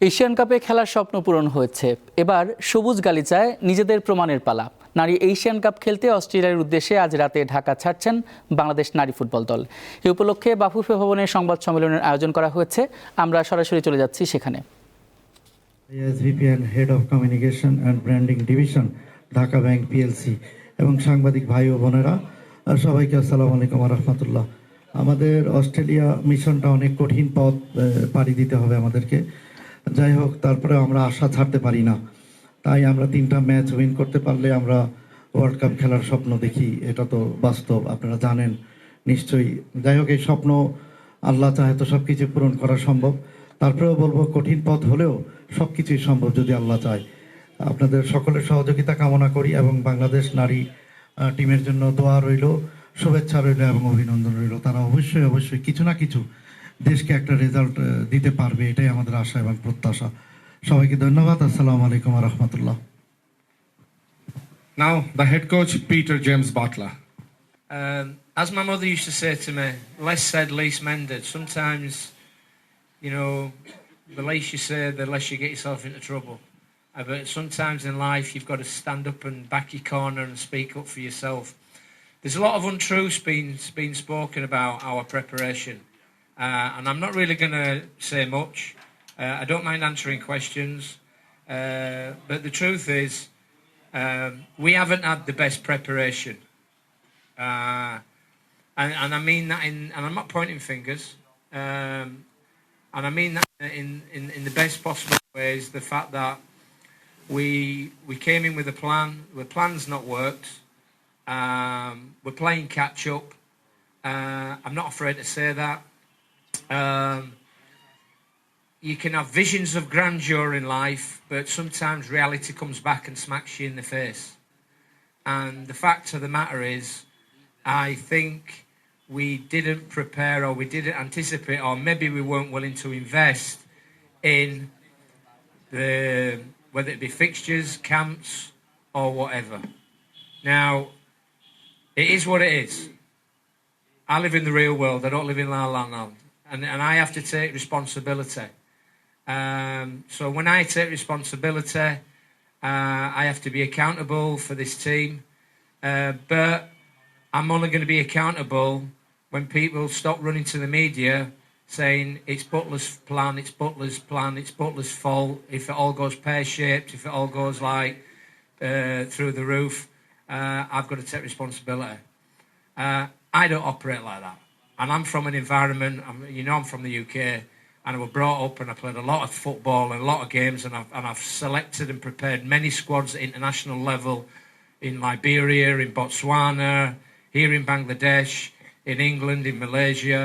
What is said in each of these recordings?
Asian কাপে খেলার স্বপ্ন পূরণ হয়েছে। এবার সবুজ গালিচায় নিজেদের প্রমাণের পালা। নারী এশিয়ান কাপ খেলতে অস্ট্রেলিয়ার উদ্দেশ্যে আজ রাতে ঢাকা ছাড়ছেন বাংলাদেশ নারী ফুটবল দল। এ উপলক্ষে বাফুফে ভবনে সংবাদ সম্মেলনের আয়োজন করা হয়েছে। আমরা সরাসরি চলে যাচ্ছি সেখানে। SVP and head of communication and branding division, Dhaka bank PLC এবং সাংবাদিক ভাই ও বোনেরা, সবাইকে আসসালামু আলাইকুম রহমতুল্লাহ। আমাদের অস্ট্রেলিয়া মিশনটা অনেক কঠিন পথ পাড়ি দিতে হবে আমাদেরকে। যাই হোক, তারপরে আমরা আশা ছাড়তে পারি না। তাই আমরা 3টা ম্যাচ উইন করতে পারলে আমরা ওয়ার্ল্ড কাপ খেলার স্বপ্ন দেখি। এটা তো বাস্তব, আপনারা জানেন নিশ্চয়ই। যাই হোক, এই স্বপ্ন আল্লাহ চাহে তো সব কিছু পূরণ করা সম্ভব। তারপরেও বলবো, কঠিন পথ হলেও সব কিছুই সম্ভব যদি আল্লাহ চায়। আপনাদের সকলের সহযোগিতা কামনা করি এবং বাংলাদেশ নারী টিমের জন্য দোয়া রইল, শুভেচ্ছা রইল এবং অভিনন্দন রইল। তারা অবশ্যই কিছু না কিছু দেশকে একটা রেজাল্ট দিতে পারবে, এটাই আমাদের আশা এবং প্রত্যাশা। সবাইকে ধন্যবাদ। আসসালামু আলাইকুম রহমতুল্লাহ। Now, the head coach, Peter James Butler. As my mother used to say to me, less said, least mended. Sometimes, you know, the less you say, the less you get yourself into trouble. But sometimes in life, you've got to stand up and back your corner and speak up for yourself. There's a lot of untruths being spoken about our preparation. And I'm not really going to say much. I don't mind answering questions. But the truth is, we haven't had the best preparation. And I mean that and I'm not pointing fingers. And I mean that in the best possible ways. The fact that we came in with a plan. The plan's not worked. We're playing catch up. I'm not afraid to say that. You can have visions of grandeur in life, but sometimes reality comes back and smacks you in the face. And the fact of the matter is, I think we didn't prepare, or we didn't anticipate, or maybe we weren't willing to invest in whether it be fixtures, camps, or whatever. Now, it is what it is. I live in the real world. I don't live in La La Land. And I have to take responsibility. So when I take responsibility, I have to be accountable for this team. But I'm only going to be accountable when people stop running to the media saying it's Butler's plan, it's Butler's plan, it's Butler's fault. If it all goes pear-shaped, if it all goes like through the roof, I've got to take responsibility. I don't operate like that. And I'm from an environment, I'm from the UK, and I was brought up and I played a lot of football and a lot of games, and I've selected and prepared many squads at international level in Liberia, in Botswana, here in Bangladesh, in England, in Malaysia,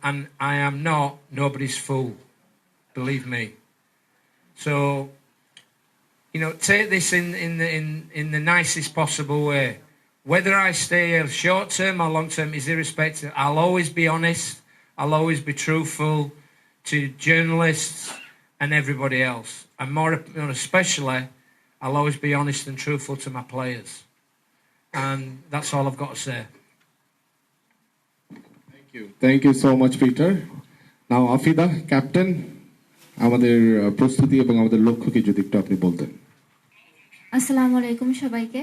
and I am not nobody's fool, believe me. So, take this in the nicest possible way. Whether I stay here short term or long term is irrespective. I'll always be honest. I'll always be truthful to journalists and everybody else. And more especially, I'll always be honest and truthful to my players. And that's all I've got to say. Thank you so much, Peter. Now, Afida, captain, আমাদের প্রস্তুতি এবং আমাদের লক্ষ্যকে যদি একটু আপনি বলতেন। আসসালামু আলাইকুম সবাইকে।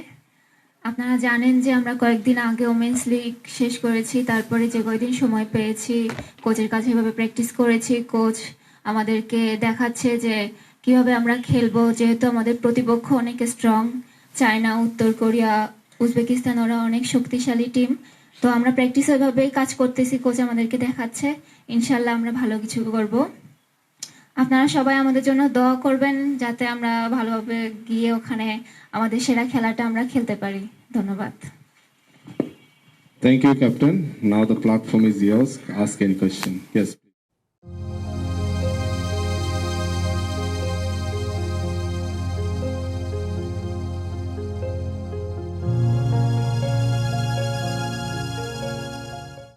আপনারা জানেন যে আমরা কয়েকদিন আগে ওমেন্স লিগ শেষ করেছি। তারপরে যে কয়েকদিন সময় পেয়েছি, কোচের কাছে এভাবে প্র্যাকটিস করেছি। কোচ আমাদেরকে দেখাচ্ছে যে কিভাবে আমরা খেলবো, যেহেতু আমাদের প্রতিপক্ষ অনেক স্ট্রং। চায়না, উত্তর কোরিয়া, উজবেকিস্তান, ওরা অনেক শক্তিশালী টিম। তো আমরা প্র্যাকটিস ওইভাবেই কাজ করতেছি, কোচ আমাদেরকে দেখাচ্ছে। ইনশাল্লাহ আমরা ভালো কিছু করব। আপনারা সবাই আমাদের জন্য দোয়া করবেন, যাতে আমরা ভালোভাবে গিয়ে ওখানে আমাদের সেরা খেলাটা আমরা খেলতে পারি। ধন্যবাদ। Thank you, Captain. Now the platform is yours. Ask any question. Yes.